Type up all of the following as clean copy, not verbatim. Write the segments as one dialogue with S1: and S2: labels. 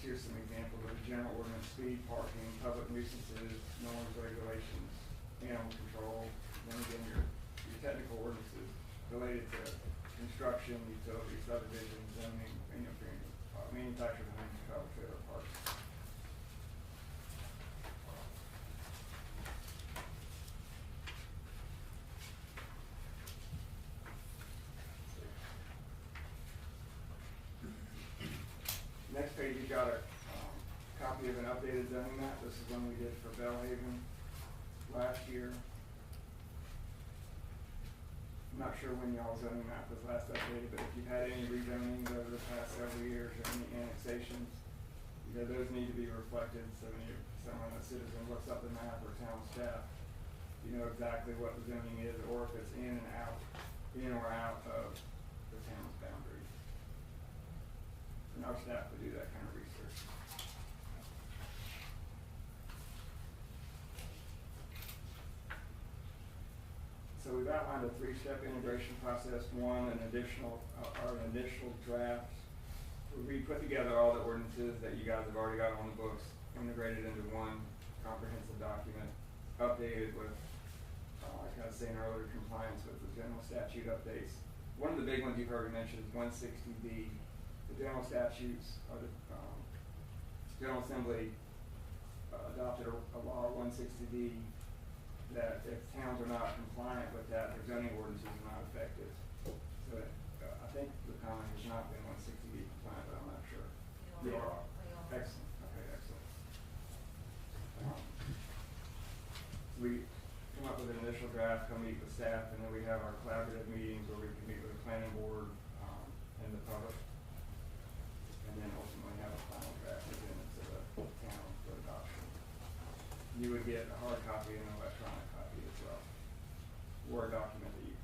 S1: here's some examples of general ordinance: speed, parking, public nuisances, norms, regulations, animal control. Then again, your technical ordinances related to construction, utilities, subdivision, zoning, manufactured homes, travel trailer parks. Next page, you got a copy of an updated zoning map. This is one we did for Bellhaven last year. I'm not sure when y'all's zoning map was last updated, but if you've had any rezonings over the past several years or any annexations, those need to be reflected. So when someone, a citizen, looks up the map or town staff, you know exactly what the zoning is, or if it's in or out of the town's boundaries. And our staff would do that kind of research. So we've outlined a 3-step integration process. One, an initial draft. We put together all the ordinances that you guys have already got on the books, integrated into one comprehensive document, updated with, like I was saying earlier, compliance with the general statute updates. One of the big ones you've heard me mention is 160B. The general statutes, or the General Assembly adopted a law, 160B, that if towns are not compliant with that, their zoning ordinances are not effective. So I think the comment has not been 160B compliant, but I'm not sure. You are. Excellent. Okay, excellent. We come up with an initial draft, come meet with staff, and then we have our collaborative meetings where we can meet with the planning board and the public, and then ultimately have a final draft presented to the town for adoption. You would get a hard copy and an electronic copy as well. Word document that we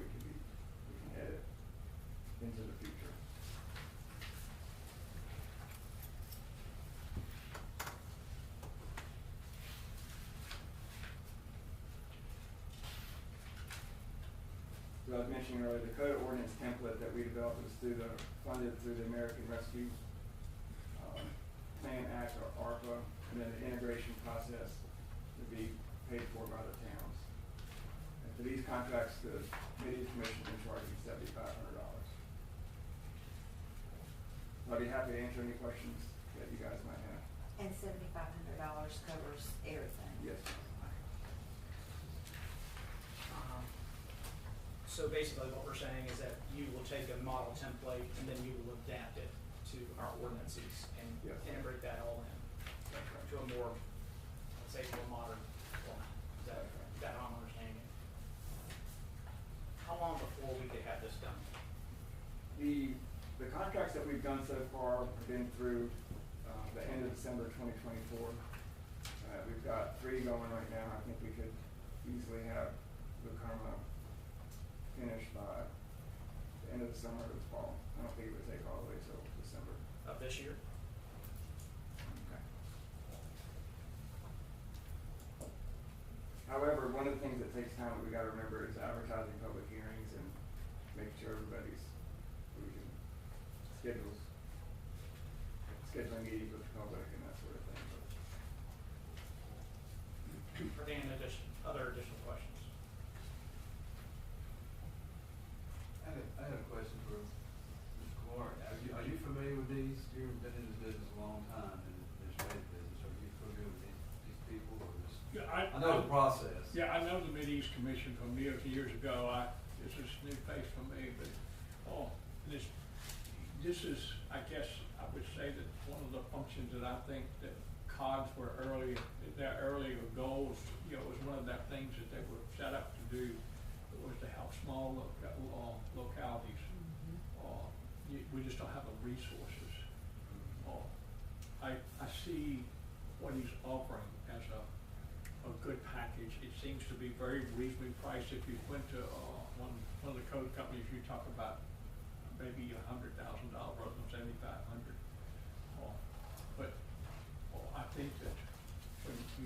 S1: can edit into the future. So I was mentioning earlier, the code of ordinance template that we developed was funded through the American Rescue Plan Act, or ARPA, and then the integration process to be paid for by the towns. And for these contracts, the Media Commission is charging $7,500. I'll be happy to answer any questions that you guys might have.
S2: And $7,500 covers everything?
S1: Yes.
S3: So basically what we're saying is that you will take a model template and then you will adapt it to our ordinances and
S1: yes,
S3: integrate that all in to a more, let's say, more modern format. Is that how I'm understanding it? How long before we could have this done?
S1: The contracts that we've done so far have been through the end of December 2024. We've got 3 going right now. I think we could easily have the Karma finished by the end of the summer or the fall. I don't think it would take all the way till December.
S3: Of this year?
S1: Okay. However, one of the things that takes time that we got to remember is advertising public hearings and making sure we can scheduling meetings with the public and that sort of thing.
S3: Are there any other additional questions?
S4: I have a question for Mr. Clark. Are you familiar with these? You've been in this business a long time, in the administrative business. Are you familiar with these people? Or this? Yeah, I know the process.
S5: Yeah, I know the Mideast Commission from years ago. This is new face for me, but this is, I guess, I would say that one of the functions that I think that COGS were their earlier goals, was one of the things that they were set up to do. It was to help small localities. We just don't have the resources. I see what he's offering as a good package. It seems to be very reasonably priced. If you went to one of the code companies, you talk about maybe $100,000 rather than $7,500. But I think that when you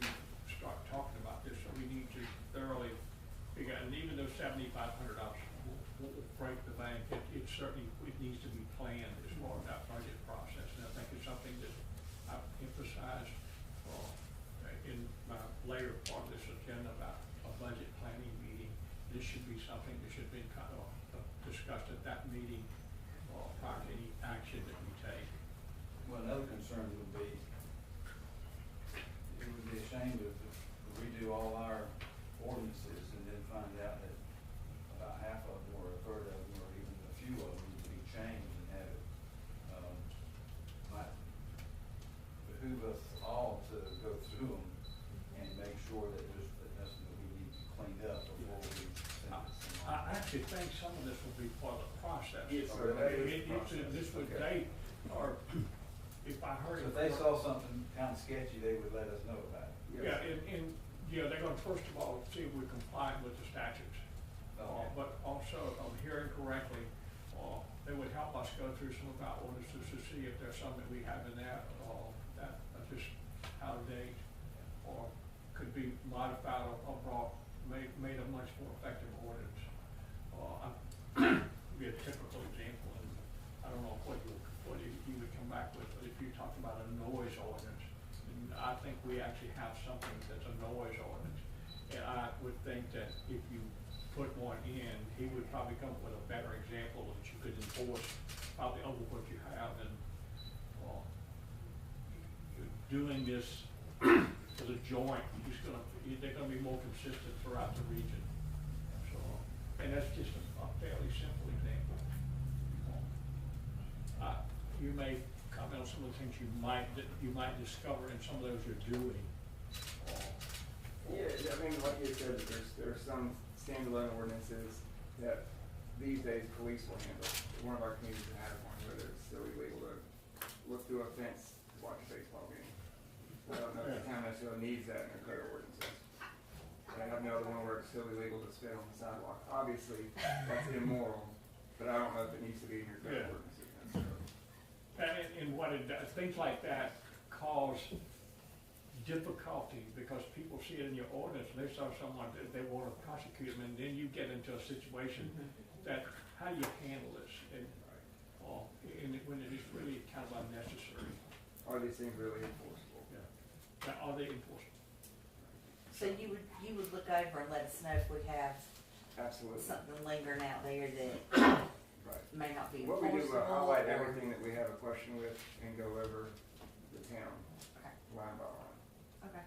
S5: start talking about this, so we need to thoroughly figure out, and even though $7,500 will break the bank, it certainly needs to be planned as far as that budget process. And I think it's something that be part of the process.
S1: Yes,
S5: So
S1: sir, that is the
S5: it-
S1: process.
S5: This would,
S1: Okay.
S5: or if I heard
S4: So
S5: it.
S4: if they saw something kind of sketchy, they would let us know about it.
S5: Yeah, and, yeah, they're gonna first of all see if we're complying with the statutes.
S4: Okay.
S5: But also, if I'm hearing correctly, they would help us go through some of our ordinances to see if there's some that we have in there, that are just out of date, or could be modified or brought, made a much more effective ordinance. Be a typical example, and I don't know what you would come back with, but if you talked about a noise ordinance, and I think we actually have something that's a noise ordinance. And I would think that if you put one in, he would probably come up with a better example that you could enforce probably over what you have, and, you're doing this as a joint, they're gonna be more consistent throughout the region. So, and that's just a fairly simple example. You may comment on some of the things you might discover in some of those you're doing.
S1: Yeah, I mean, like you said, there's some standalone ordinances that these days police will handle. One of our communities has one where it's still illegal to look through a fence to watch a baseball game. I don't know if the town necessarily needs that in their code ordinances. And I have another one where it's still illegal to spit on the sidewalk. Obviously, that's immoral, but I don't know if it needs to be in your code
S5: Yeah.
S1: ordinances necessarily.
S5: And what it does, things like that cause difficulty because people see it in your ordinance and they saw someone that they want to prosecute them, and then you get into a situation that, how do you handle this? And when it is really kind of unnecessary.
S1: Are these things really enforceable?
S5: Yeah. Now, are they enforceable?
S2: So you would look over and let us know if we have
S1: Absolutely.
S2: something lingering out there that
S1: Right.
S2: may not be
S1: What we do,
S2: enforceable.
S1: highlight
S2: or-
S1: everything that we have a question with and go over the town
S2: Okay,
S1: line by line.
S2: okay.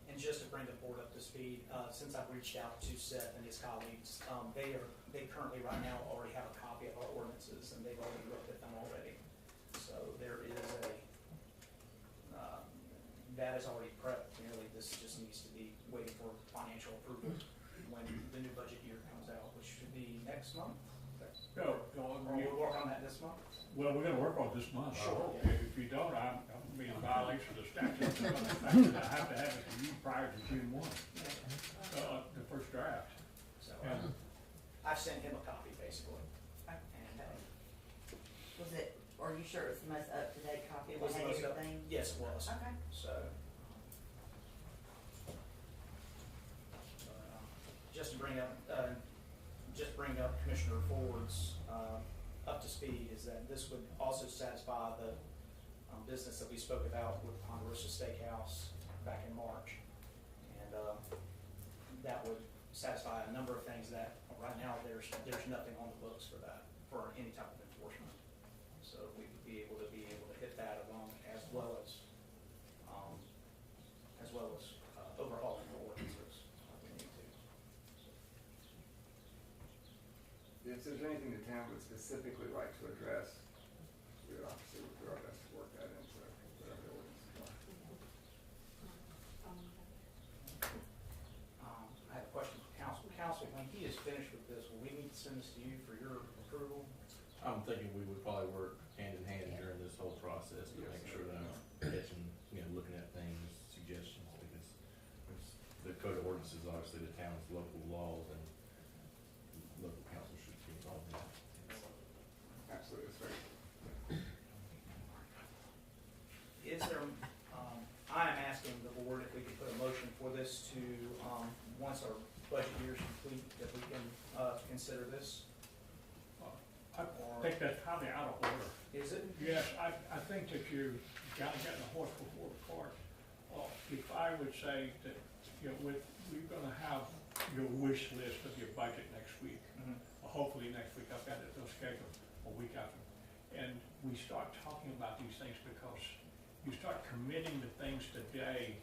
S3: And just to bring the board up to speed, since I've reached out to Seth and his colleagues, they currently right now already have a copy of our ordinances and they've already looked at them already. So there is that is already prepped, merely this just needs to be waiting for financial approval when the new budget year comes out, which should be next month.
S5: No,
S3: Or we'll work on that this month.
S5: well, we're gonna work on this month.
S3: Sure.
S5: If you don't, I'm gonna be in violation of the statute. I have to have it to you prior to June 1, the first draft.
S3: So
S5: And
S3: I've sent him a copy basically.
S2: Okay.
S3: And
S2: Are you sure it's the most up-to-date copy?
S3: it was the
S2: Had
S3: most up,
S2: everything?
S3: yes, it was.
S2: Okay.
S3: So, just to bring up Commissioner Ford's, up to speed, is that this would also satisfy the, business that we spoke about with Ponderosa Steakhouse back in March. And, that would satisfy a number of things that, right now, there's nothing on the books for that, for any type of enforcement. So we would be able to hit that along as well as overhauling the ordinances if we need to.
S1: If there's anything the town would specifically like to address, we would obviously do our best to work that into whatever the ordinance is.
S3: I have a question for council. Council, when he is finished with this, will we need to send this to you for your approval?
S6: I'm thinking we would probably work hand in hand during this whole process to make sure that I'm catching, looking at things, suggestions, because the code of ordinances, obviously the town's local laws, and local council should be involved in that.
S1: Absolutely, that's right.
S3: Is there, I am asking the board if we could put a motion for this to, once our budget year is complete, that we can, consider this?
S5: I think that's probably out of order.
S3: Is it?
S5: Yes, I think that you gotta get the horse before the cart. If I would say that, we're gonna have your wish list of your budget next week.
S3: Mhm.
S5: Hopefully next week, I've got it scheduled a week after. And we start talking about these things because you start committing to things today,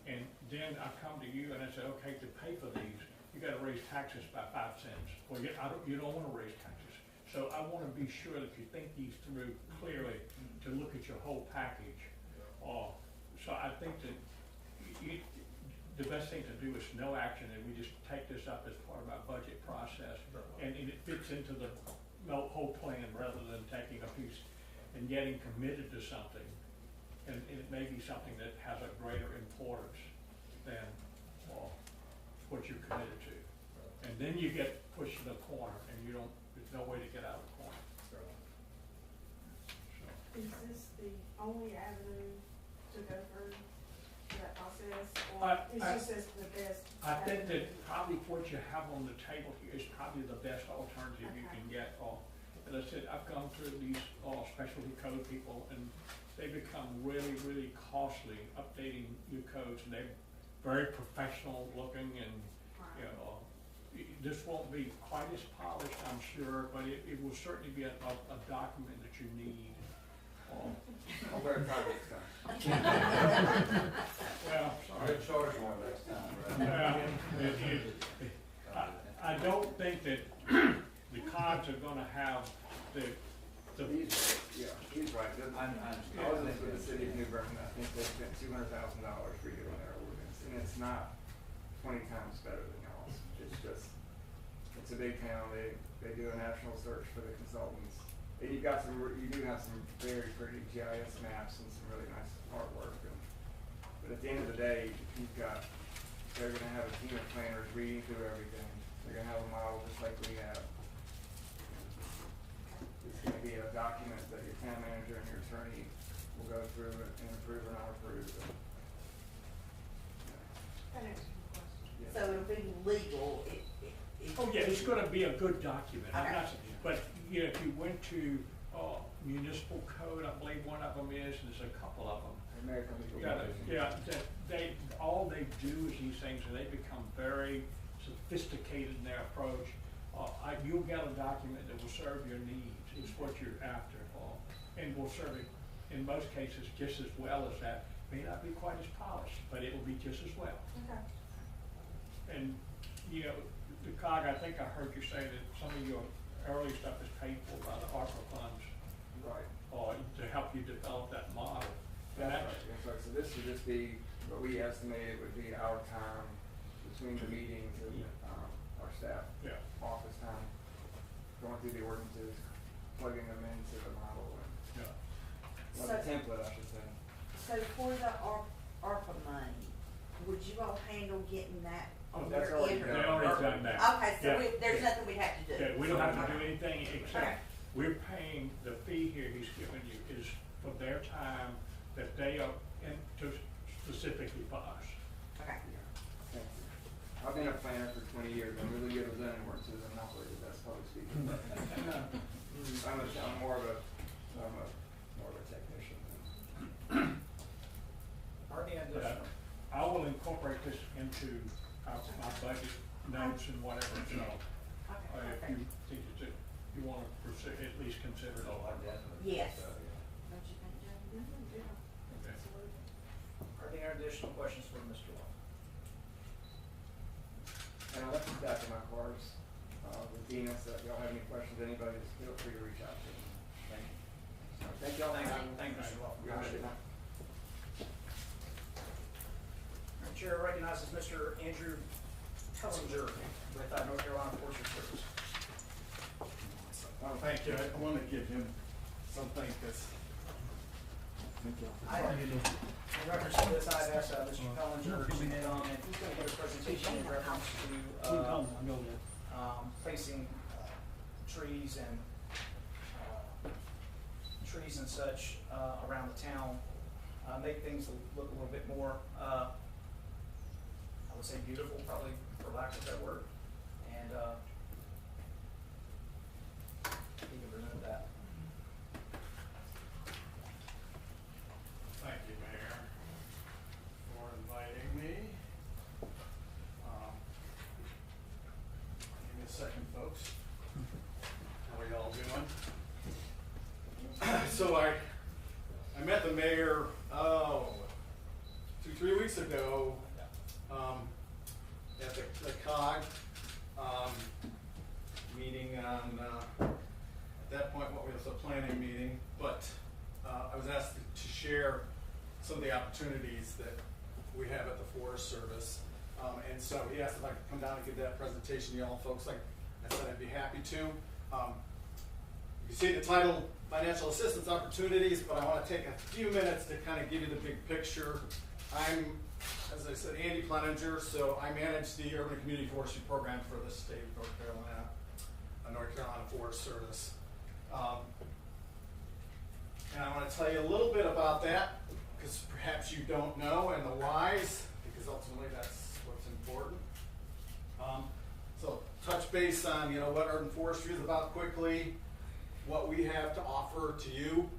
S5: and then I come to you and I say, okay, to pay for these, you gotta raise taxes by 5 cents. Well, you don't wanna raise taxes. So I wanna be sure that you think these through clearly, to look at your whole package. So I think that the best thing to do is no action, and we just take this up as part of our budget process. And it fits into the no whole plan rather than taking a piece and getting committed to something. And it may be something that has a greater importance than, well, what you're committed to. And then you get pushed in the corner and you don't, there's no way to get out of the corner. So,
S7: Is this the only avenue to go through that process, or is this the best?
S5: I think
S7: avenue?
S5: that probably what you have on the table here is probably the best alternative you
S7: Okay.
S5: can get. As I said, I've gone through these specialty code people, and they become really, really costly updating your codes, and they're very professional looking, and you know, this won't be quite as polished, I'm sure, but it will certainly be a document that you need.
S1: I'll wear projects done.
S5: Well, sorry.
S4: I'll charge more next time, right?
S5: Well, I don't think that the COGS are gonna have the,
S1: He's right.
S4: I
S1: I was with the city of New Bern, I think they spent $200,000 redoing their ordinance, and it's not 20 times better than y'all's. It's just, it's a big town, they do a national search for the consultants. And you do have some very pretty GIS maps and some really nice artwork. But at the end of the day, they're gonna have a team of planners reading through everything. They're gonna have a model just like we have. It's gonna be a document that your town manager and your attorney will go through and approve or not approve.
S7: That answers your question.
S1: Yeah.
S2: So it'll be legal,
S5: oh yeah, it's gonna be a good document. I'm
S2: Okay.
S5: not, but, you know, if you went to, municipal code, I believe one of them is, and there's a couple of them.
S1: American Legal
S5: Yeah,
S1: Professions.
S5: that all they do is these things, and they become very sophisticated in their approach. You'll get a document that will serve your needs, is what you're after, and will serve it, in most cases, just as well as that. May not be quite as polished, but it will be just as well.
S7: Okay.
S5: And, you know, the COG, I think I heard you say that some of your early stuff is paid for by the ARPA funds,
S1: Right.
S5: to help you develop that model. And
S1: That's right. So this would just be, what we estimated would be our time between the meetings and, our staff
S5: Yeah.
S1: office time, going through the ordinances, plugging them into the model and,
S5: Yeah.
S1: well, the template, I should say.
S2: so for the ARPA money, would you all handle getting that
S1: Oh,
S2: on
S1: that's
S2: your
S1: already
S2: end?
S1: done.
S5: They already done that.
S2: Okay, so
S5: Yeah.
S2: there's nothing we'd have to do?
S5: Yeah, we don't have to do
S2: Okay.
S5: anything
S2: Okay.
S5: except, we're paying, the fee here he's giving you is for their time that they are into specifically for us.
S2: Okay.
S1: Thank you. I've been a planner for 20 years. I'm really good with zoning ordinances. I'm not really the best public speaker. I'm more of a technician.
S3: Are there any additional?
S5: I will incorporate this into my budget notes and whatever, so,
S2: Okay,
S5: if you think it's, you wanna pursue, at least consider it.
S4: Oh, I definitely.
S2: Yes.
S4: So, yeah.
S2: Don't you think, Joe?
S5: Okay.
S7: Absolutely.
S3: Are there additional questions for Mr. Law?
S1: And I left the stack of my cards with Dina, so if y'all have any questions, anybody, just feel free to reach out to me.
S3: Thank you.
S1: Thank y'all.
S3: Thank you, Mr. Law.
S1: You have a good night.
S3: Chair recognizes Mr. Andrew Tellinger with North Carolina Forestry Service.
S8: Thank you. I want to give him something because.
S3: In reference to this, I've asked Mr. Tellinger to come and give a presentation in reference to placing trees and such around the town, make things look a little bit more, I would say beautiful, probably for lack of a better word, and he can present that.
S8: Thank you, Mayor, for inviting me. Give me a second, folks. How are y'all doing? So I met the mayor, 2-3 weeks ago, at the COG, meeting on, at that point, what was a planning meeting, but, I was asked to share some of the opportunities that we have at the Forest Service. And so he asked if I could come down and give that presentation to y'all folks. Like I said, I'd be happy to. You see the title, Financial Assistance Opportunities, but I want to take a few minutes to kind of give you the big picture. I'm, as I said, Andy Pleninger, so I manage the Urban Community Forestry Program for the state of North Carolina, North Carolina Forest Service. And I want to tell you a little bit about that, because perhaps you don't know, and the whys, because ultimately that's what's important. So touch base on, you know, what urban forestry is about quickly, what we have to offer to you,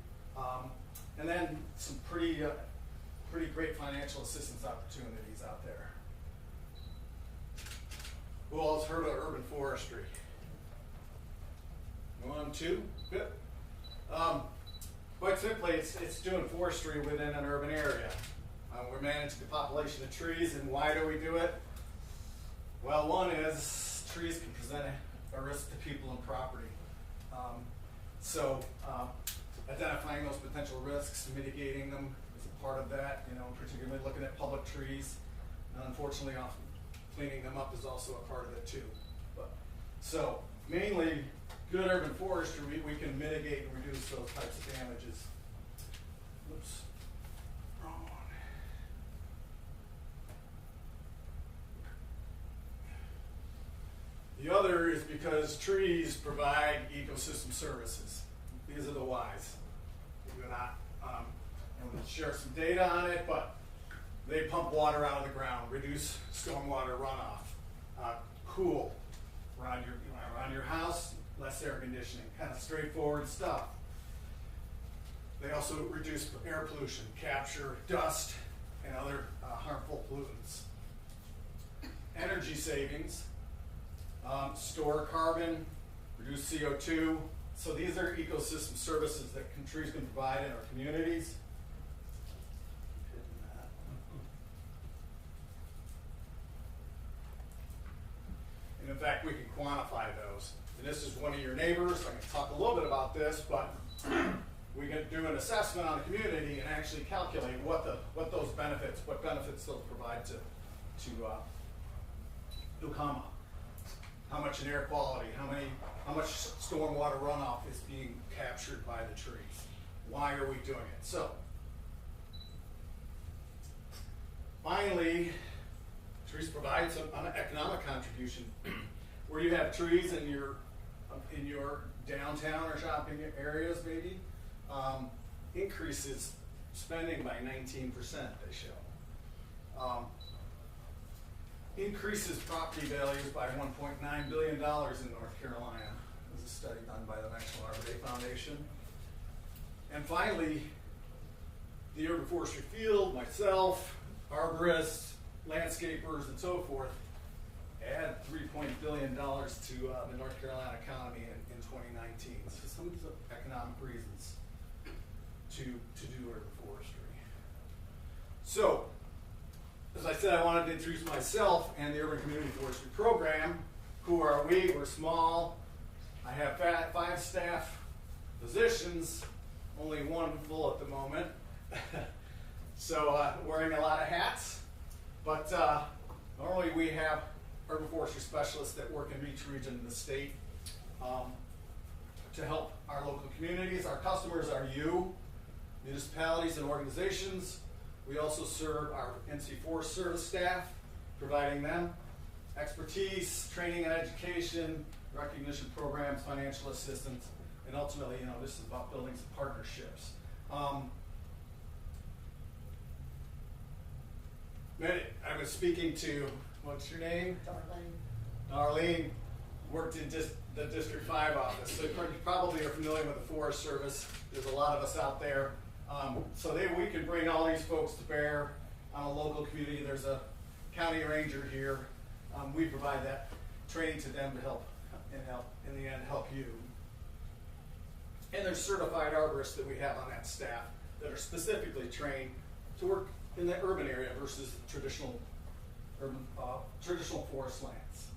S8: and then some pretty great financial assistance opportunities out there. Who all's heard of urban forestry? 1, 2, good. Quite simply, it's doing forestry within an urban area. We're managing the population of trees, and why do we do it? Well, one is trees can present a risk to people and property. So identifying those potential risks, mitigating them is a part of that, you know, particularly looking at public trees. And unfortunately, often cleaning them up is also a part of it too. So mainly, good urban forestry, we can mitigate and reduce those types of damages. Oops, wrong one. The other is because trees provide ecosystem services. These are the whys. We're not, I'm going to share some data on it, but they pump water out of the ground, reduce stormwater runoff, cool around your house, less air conditioning, kind of straightforward stuff. They also reduce air pollution, capture dust and other harmful pollutants. Energy savings, store carbon, reduce CO2. So these are ecosystem services that trees can provide in our communities. And in fact, we can quantify those. And this is one of your neighbors. I can talk a little bit about this, but we can do an assessment on the community and actually calculate what benefits they'll provide to Ukama. How much in air quality, how much stormwater runoff is being captured by the trees. Why are we doing it? So, finally, trees provide an economic contribution. Where you have trees in your downtown or shopping areas, maybe, increases spending by 19%, they show. Increases property values by $1.9 billion in North Carolina. This is a study done by the National Arbor Day Foundation. And finally, the urban forestry field, myself, arborists, landscapers, and so forth, add $3 billion to the North Carolina economy in 2019. So some of the economic reasons to do urban forestry. So, as I said, I wanted to introduce myself and the Urban Community Forestry Program. Who are we? We're small. I have 5 staff positions, only 1 full at the moment. So wearing a lot of hats. But normally we have urban forestry specialists that work in each region of the state to help our local communities. Our customers are you, municipalities and organizations. We also serve our NC Forest Service staff, providing them expertise, training and education, recognition programs, financial assistance, and ultimately, you know, this is about building some partnerships. I was speaking to, what's your name? Darlene worked in the District 5 office, so you probably are familiar with the Forest Service. There's a lot of us out there. So we can bring all these folks to bear on a local community. There's a county ranger here. We provide that training to them to help in the end help you. And there's certified arborists that we have on that staff that are specifically trained to work in the urban area versus traditional forest lands.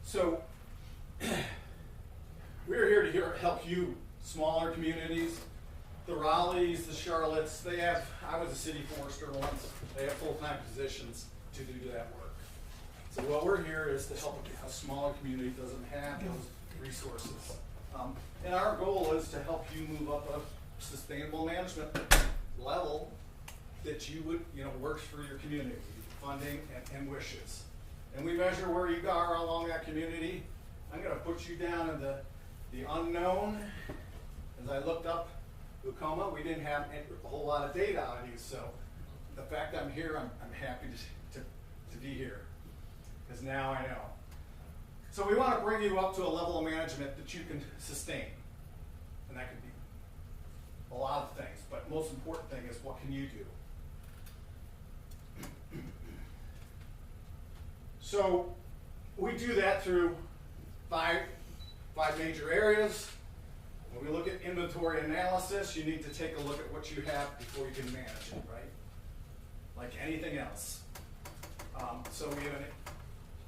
S8: So we're here to help you, smaller communities. The Raleighs, the Charlottes, I was a city forester once, they have full-time positions to do that work. So what we're here is to help a smaller community that doesn't have those resources. And our goal is to help you move up a sustainable management level that you would, works for your community, funding and wishes. And we measure where you are along that community. I'm gonna put you down in the unknown. As I looked up Ukoma, we didn't have a whole lot of data on you, so the fact I'm here, I'm happy to be here, because now I know. So we want to bring you up to a level of management that you can sustain, and that could be a lot of things, but most important thing is what can you do? So we do that through five major areas. When we look at inventory analysis, you need to take a look at what you have before you can manage it, right? Like anything else. So we have an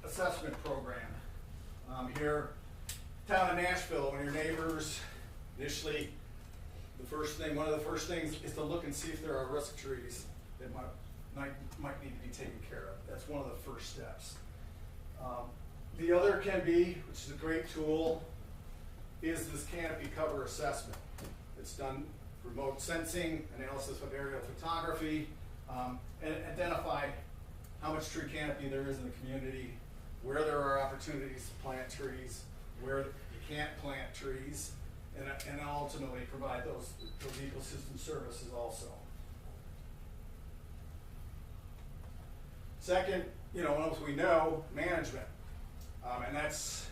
S8: assessment program. Here, town of Nashville, when your neighbors, initially, one of the first things is to look and see if there are risk trees that might need to be taken care of. That's one of the first steps. The other can be, which is a great tool, is this canopy cover assessment. It's done remote sensing, analysis of aerial photography, and identify how much tree canopy there is in the community, where there are opportunities to plant trees, where you can't plant trees, and ultimately provide those ecosystem services also. Second, once we know, management. And that's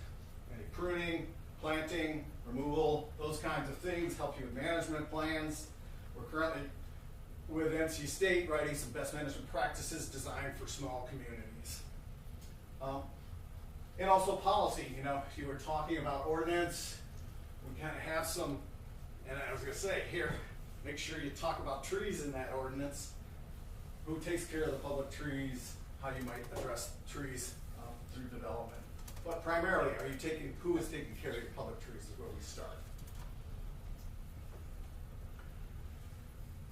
S8: pruning, planting, removal, those kinds of things help you with management plans. We're currently with NC State writing some best management practices designed for small communities. And also policy, you were talking about ordinance, we kind of have some, and I was gonna say here, make sure you talk about trees in that ordinance, who takes care of the public trees, how you might address trees through development. But primarily, who is taking care of your public trees is where we start.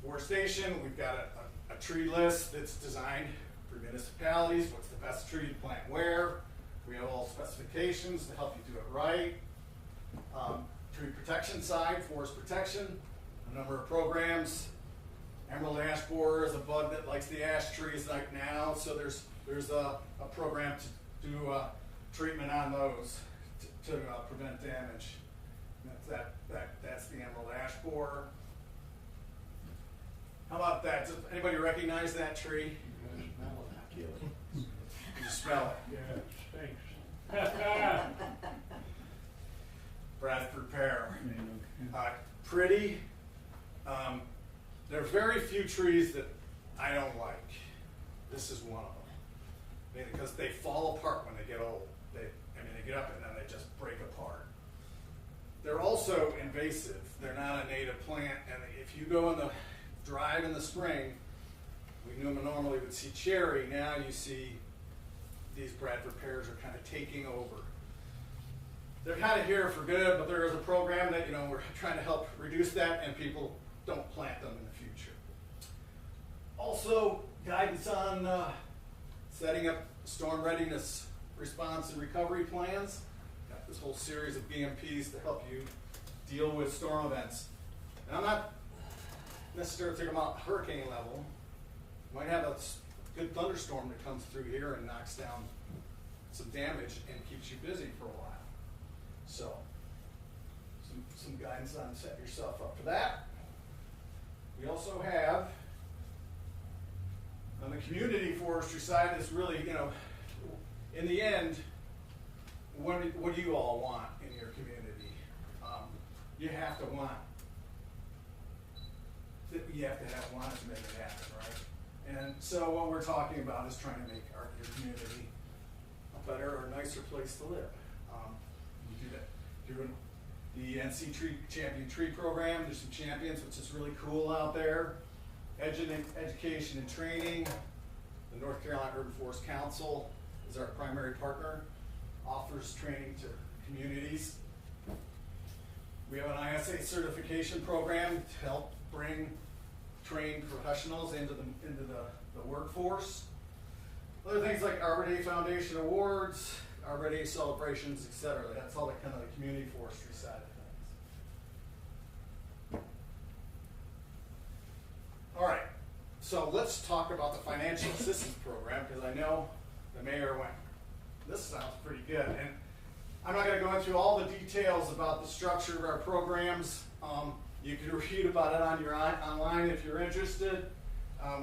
S8: Forestation, we've got a tree list that's designed for municipalities. What's the best tree to plant where? We have all specifications to help you do it right. Tree protection side, forest protection, a number of programs. Emerald ash borer is a bug that likes the ash trees right now, so there's a program to do treatment on those to prevent damage. That's the emerald ash borer. How about that? Does anybody recognize that tree? You smell it.
S5: Yeah, it stinks.
S8: Bradford pear. Pretty. There are very few trees that I don't like. This is one of them. Because they fall apart when they get old. They get up and then they just break apart. They're also invasive. They're not a native plant, and if you go in the drive in the spring, we normally would see cherry. Now you see these Bradford pears are kind of taking over. They're kind of here for good, but there is a program that we're trying to help reduce that, and people don't plant them in the future. Also, guidance on setting up storm readiness response and recovery plans. Got this whole series of BMPs to help you deal with storm events. And I'm not necessarily talking about hurricane level. You might have a good thunderstorm that comes through here and knocks down some damage and keeps you busy for a while. So, some guidance on setting yourself up for that. We also have, on the community forestry side, is really, in the end, what do you all want in your community? You have to want to make it happen, right? And so what we're talking about is trying to make your community a better or nicer place to live. We do that through the NC Champion Tree Program. There's some champions, which is really cool out there. Education and training. The North Carolina Urban Forest Council is our primary partner, offers training to communities. We have an ISA certification program to help bring trained professionals into the workforce. Other things like Arbor Day Foundation awards, Arbor Day celebrations, etc. That's all the kind of the community forestry side of things. So let's talk about the financial assistance program, because I know the mayor went, this sounds pretty good. And I'm not gonna go into all the details about the structure of our programs. You can read about it on your online if you're interested.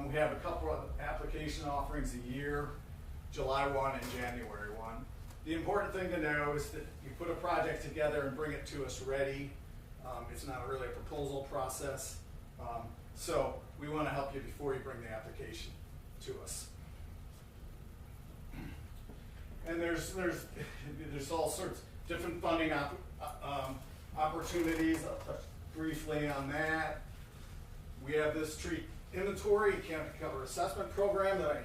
S8: We have a couple of application offerings a year, July 1 and January 1. The important thing to know is that you put a project together and bring it to us ready. It's not really a proposal process. So we want to help you before you bring the application to us. And there's all sorts of different funding opportunities. I'll touch briefly on that. We have this tree inventory canopy cover assessment program that I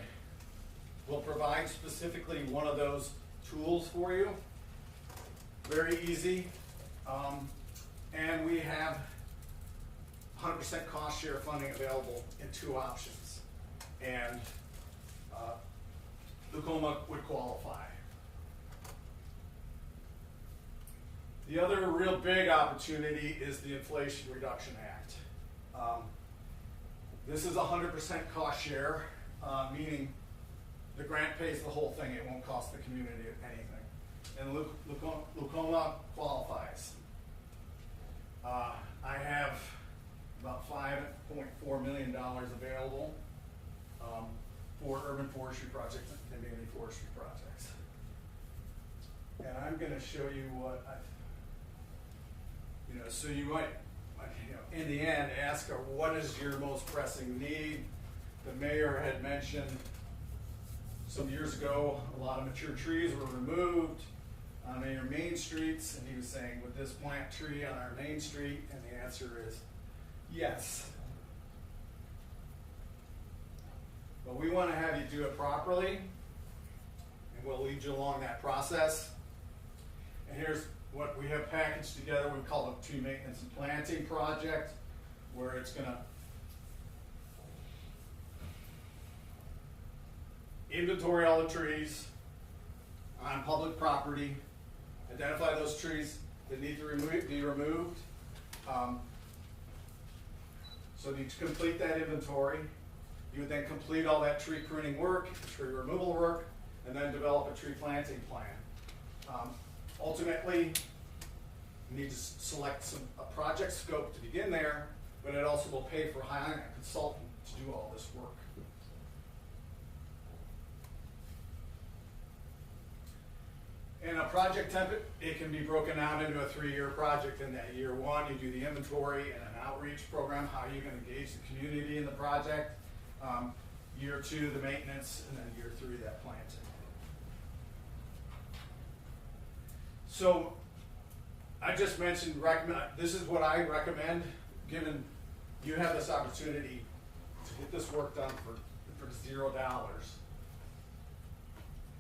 S8: will provide specifically one of those tools for you. Very easy. And we have 100% cost share funding available in 2 options. And Leucoma would qualify. The other real big opportunity is the Inflation Reduction Act. This is 100% cost share, meaning the grant pays the whole thing. It won't cost the community anything. And Leucoma qualifies. I have about $5.4 million available for urban forestry projects and community forestry projects. And I'm going to show you what so you might, in the end, ask her, what is your most pressing need? The mayor had mentioned some years ago, a lot of mature trees were removed on your main streets, and he was saying, would this plant tree on our main street? And the answer is yes. But we want to have you do it properly, and we'll lead you along that process. And here's what we have packaged together. We call it a tree maintenance and planting project, where it's going to inventory all the trees on public property, identify those trees that need to be removed. So you complete that inventory. You would then complete all that tree pruning work, tree removal work, and then develop a tree planting plan. Ultimately, you need to select a project scope to begin there, but it also will pay for hiring a consultant to do all this work. In a project template, it can be broken out into a 3-year project. In that year 1, you do the inventory and an outreach program, how you can engage the community in the project. Year 2, the maintenance, and then year 3, that planting. So I just mentioned, this is what I recommend, given you have this opportunity to get this work done for $0.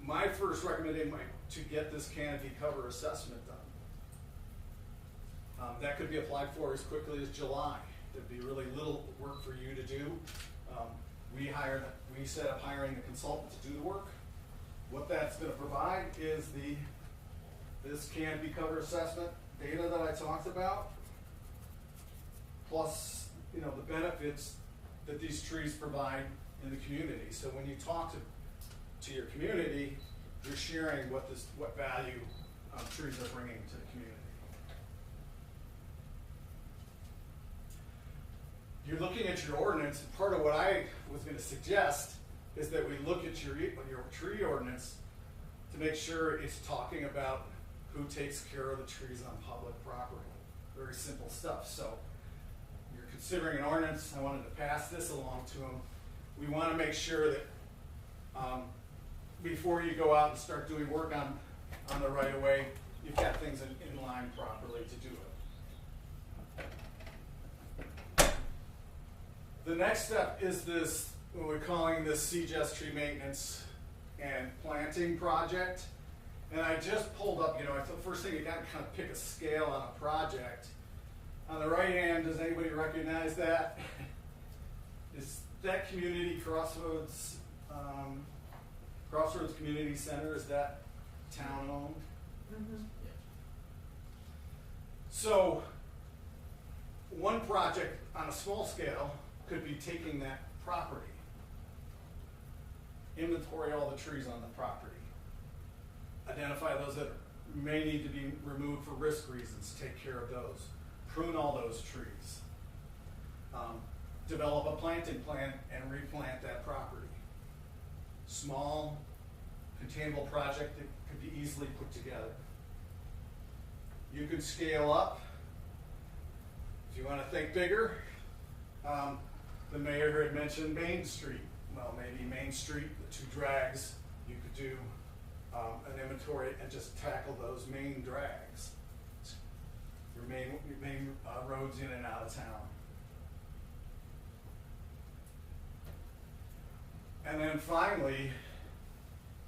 S8: My first recommendation might to get this canopy cover assessment done. That could be applied for as quickly as July. There'd be really little work for you to do. We set up hiring a consultant to do the work. What that's going to provide is this canopy cover assessment data that I talked about, plus the benefits that these trees provide in the community. So when you talk to your community, you're sharing what value trees are bringing to the community. You're looking at your ordinance, and part of what I was going to suggest is that we look at your tree ordinance to make sure it's talking about who takes care of the trees on public property. Very simple stuff. So you're considering an ordinance. I wanted to pass this along to them. We want to make sure that before you go out and start doing work on the right of way, you've got things in line properly to do it. The next step is this, what we're calling this CGES tree maintenance and planting project. And I just pulled up, I thought the first thing you got to kind of pick a scale on a project. On the right hand, does anybody recognize that? Is that Community Crossroads, Crossroads Community Center, is that town owned?
S2: Mm-hmm.
S8: So one project on a small scale could be taking that property. Inventory all the trees on the property. Identify those that may need to be removed for risk reasons, take care of those. Prune all those trees. Develop a planting plan and replant that property. Small, containable project that could be easily put together. You could scale up. If you want to think bigger, the mayor had mentioned Main Street. Well, maybe Main Street, the two drags, you could do an inventory and just tackle those main drags. Your main roads in and out of town. And then finally,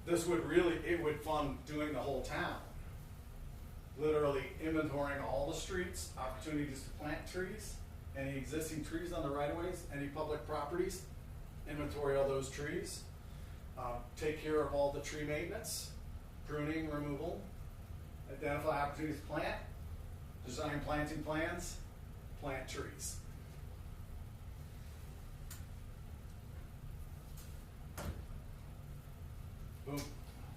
S8: it would fund doing the whole town. Literally inventorying all the streets, opportunities to plant trees, any existing trees on the right of ways, any public properties, inventory all those trees. Take care of all the tree maintenance, pruning, removal, identify opportunities to plant, design planting plans, plant trees. Boom.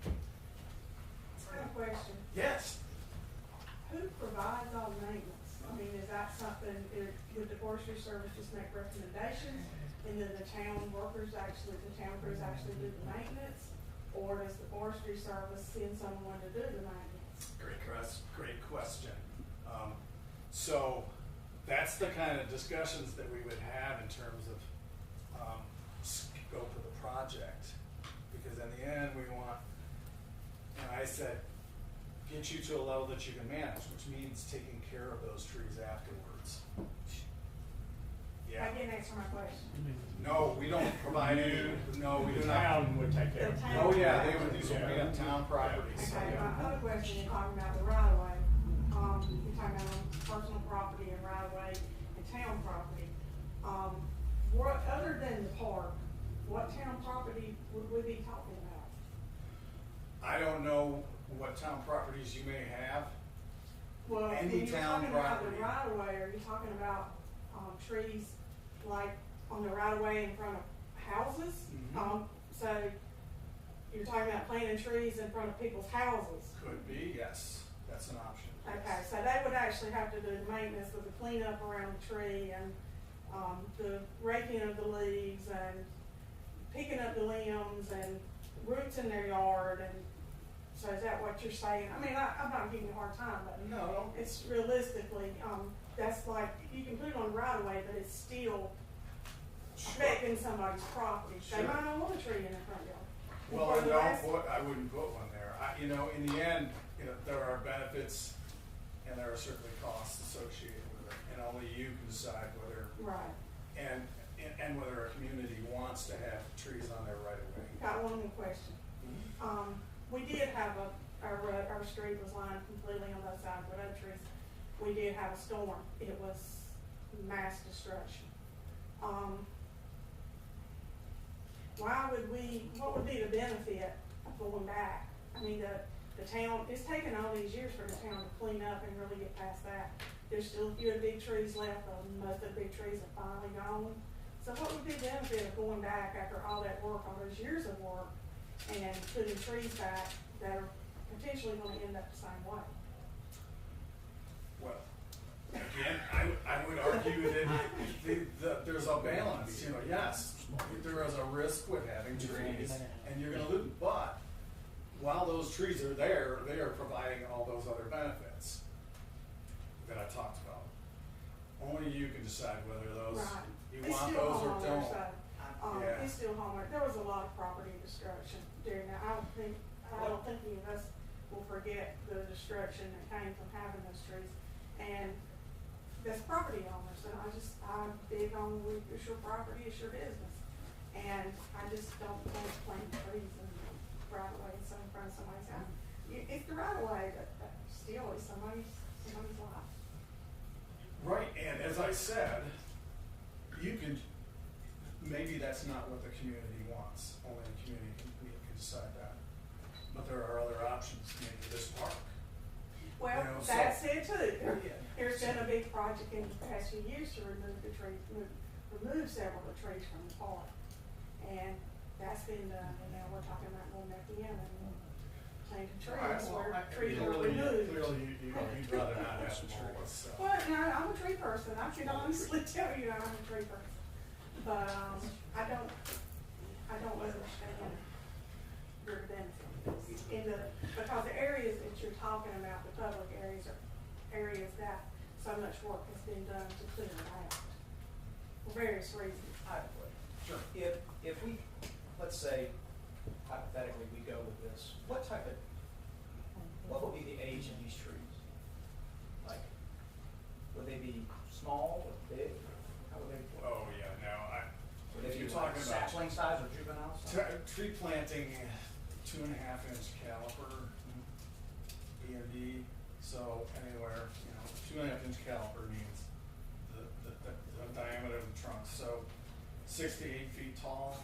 S7: I have a question.
S8: Yes.
S7: Who provides all the maintenance? I mean, is that something, would the forestry service just make recommendations? And then the town workers actually, the town crews actually do the maintenance? Or does the forestry service send someone to do the maintenance?
S8: Great question. So that's the kind of discussions that we would have in terms of scope of the project. Because in the end, we want, and I said, get you to a level that you can manage, which means taking care of those trees afterwards. Yeah.
S7: I didn't answer my question.
S8: No, we don't provide any, no, we do
S5: The
S8: not.
S5: town would take care of it.
S7: The town-
S8: Oh, yeah, they would, these would be on town properties.
S7: Okay, my other question, you're talking about the right of way. You're talking about personal property and right of way and town property. What, other than the park, what town property would we be talking about?
S8: I don't know what town properties you may have.
S7: Well,
S8: Any
S7: when you're
S8: town
S7: talking about the
S8: property.
S7: right of way, are you talking about, trees like on the right of way in front of houses?
S8: Mhm.
S7: So you're talking about planting trees in front of people's houses?
S8: Could be, yes, that's an option. yes.
S7: Okay, so they would actually have to do the maintenance of the cleanup around the tree and, the raking of the leaves and picking up the limbs and roots in their yard, and so is that what you're saying? I mean, I'm not giving you a hard time, but
S8: No,
S7: it's realistically, that's like, you can put it on right away, but it's still affecting somebody's property. They
S8: Sure.
S7: might not want a tree in their front yard.
S8: well,
S7: For
S8: I
S7: the
S8: don't
S7: last-
S8: put, I wouldn't put one there. In the end, there are benefits and there are certainly costs associated with it, and only you can decide whether,
S7: Right.
S8: and whether a community wants to have trees on their right of way.
S7: Got one more question. We did have our street was lined completely on both sides with oak trees. We did have a storm. It was mass destruction. What would be the benefit of going back? I mean, the town, it's taken all these years for the town to clean up and really get past that. There's still a few big trees left, but most of the big trees are finally gone. So what would be the benefit of going back after all that work, all those years of work, and putting trees back that are potentially gonna end up the same way?
S8: Well, again, I would argue that there's a balance, yes, there is a risk with having trees, and you're gonna lose, but while those trees are there, they are providing all those other benefits that I talked about. Only you can decide whether those,
S7: Right.
S8: you
S7: It's
S8: want
S7: still
S8: those or
S7: homeowners,
S8: don't.
S7: so,
S8: Yeah.
S7: it's still homeowner. There was a lot of property destruction during that. I don't think any of us will forget the destruction that came from having those trees. And that's property owners, and I'm big on, it's your property, it's your business. And I just don't think planting trees and right away in front of somebody's house. It's the right away, but still it's somebody's life.
S8: Right, and as I said, maybe that's not what the community wants, only the community can decide that. But there are other options, maybe this park.
S7: Well,
S8: You know,
S7: that's
S8: so-
S7: it too.
S8: Yeah.
S7: There's been a big project in the past few years to remove the trees, remove several of the trees from the park. And that's been done, and now we're talking about going back in and planting trees where trees were removed.
S8: Clearly, you'd rather not have the trees, so.
S7: Well, no, I'm a tree person, I can honestly tell you I'm a tree person. But, I don't understand your benefits in because the areas that you're talking about, the public areas are areas that so much work has been done to clear it out for various reasons.
S3: I would. Sure. If we, let's say hypothetically we go with this, what would be the age of these trees? Like, would they be small or big? How would they?
S8: Oh, yeah, no,
S3: Would they
S8: if
S3: be
S8: you're
S3: like
S8: talking about
S3: sapling size or juvenile size?
S8: tree planting, 2.5-inch caliper, B&D, so anywhere, 2.5-inch caliper means the diameter of the trunk, so 6 to 8 feet tall.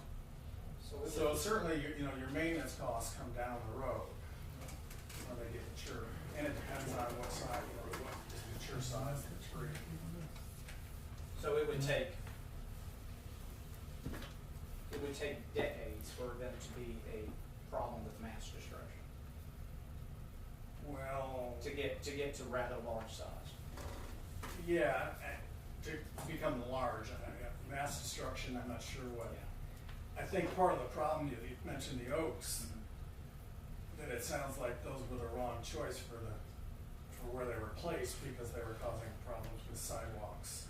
S8: So certainly, your maintenance costs come down the road when they get mature, and it depends on what size, what is the mature size of the tree.
S3: So it would take decades for them to be a problem with mass destruction,
S8: Well,
S3: to get to rather large size.
S8: yeah, to become large, mass destruction, I'm not sure what. I think part of the problem, you mentioned the oaks, that it sounds like those were the wrong choice for where they were placed because they were causing problems with sidewalks.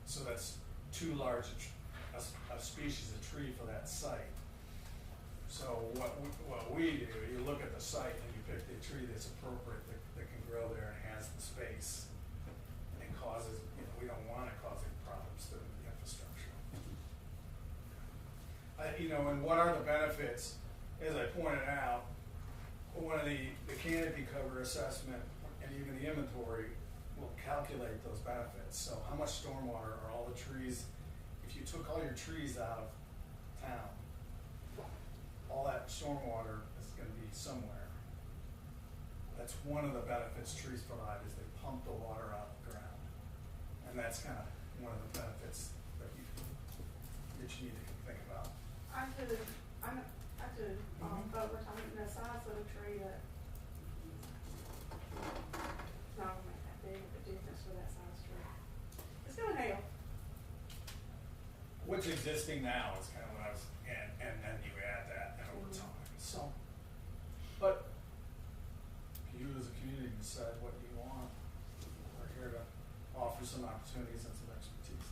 S8: So that's too large a species of tree for that site. So what we do, you look at the site and you pick the tree that's appropriate, that can grow there and has the space and causes, we don't want it causing problems to the infrastructure. And what are the benefits? As I pointed out, one of the canopy cover assessment and even the inventory will calculate those benefits. So how much stormwater are all the trees, if you took all your trees out of town, all that stormwater is gonna be somewhere. That's one of the benefits trees provide, is they pump the water out of the ground. And that's kind of one of the benefits that you need to think about.
S7: I could, overtime the size of a tree that it's not gonna make that big of a difference for that size tree. It's gonna help.
S8: What's existing now is kind of what I was, and then you add that and over time. So, but you as a community decide what you want. We're here to offer some opportunities and some expertise.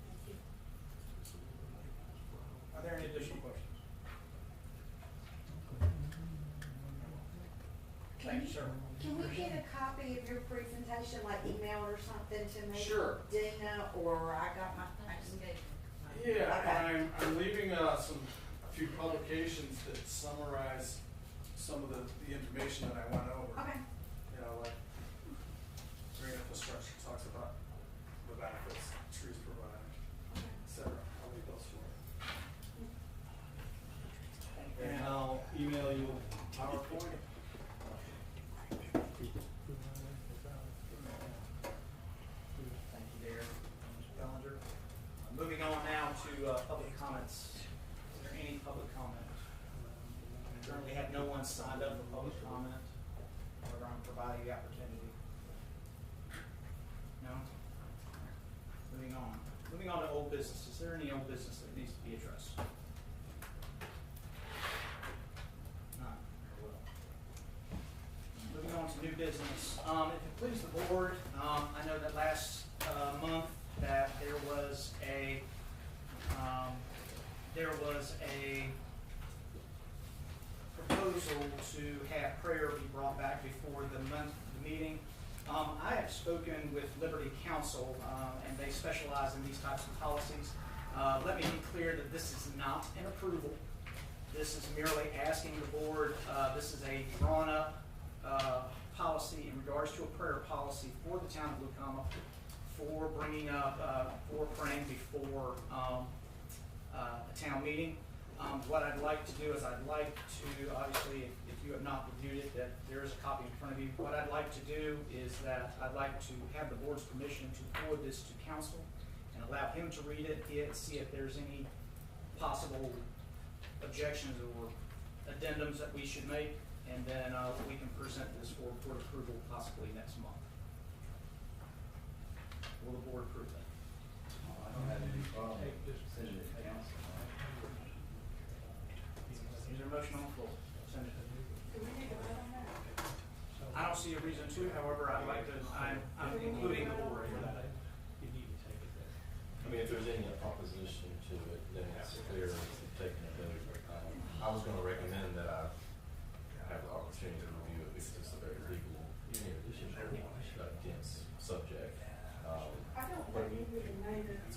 S7: Thank you.
S3: Are there any additional questions? Thank you, sir.
S2: Can we get a copy of your presentation, like email or something to me?
S8: Sure.
S2: Dina, or I got my things.
S8: Yeah,
S2: Okay.
S8: and I'm leaving a few publications that summarize some of the information that I went over.
S2: Okay.
S8: Like green infrastructure talks about the benefits trees provide, et cetera. I'll leave those for you. And I'll email you PowerPoint.
S3: Thank you, Darren. Mr. Bellinger. Moving on now to public comments. Is there any public comment? Currently have no one signed up for public comment. However, I'm providing the opportunity. No? Moving on. Moving on to old business. Is there any old business that needs to be addressed? None. Very well. Moving on to new business. If it pleases the board, I know that last month that there was a proposal to have prayer be brought back before the meeting. I have spoken with Liberty Counsel, and they specialize in these types of policies. Let me be clear that this is not an approval. This is merely asking the board, this is a drawn-up policy in regards to a prayer policy for the town of Lucama, for bringing up, for praying before a town meeting. What I'd like to do is I'd like to, obviously, if you have not reviewed it, that there is a copy in front of you. What I'd like to do is that I'd like to have the board's permission to forward this to council allow him to read it, see if there's any possible objections or addendums that we should make, and then we can present this for board approval possibly next month. Will the board approve that?
S4: I don't have any problem sending it to council.
S3: Is there a motion on the floor? Send it.
S7: Do we need to vote on that?
S3: I don't see a reason to, however, I'm including the board for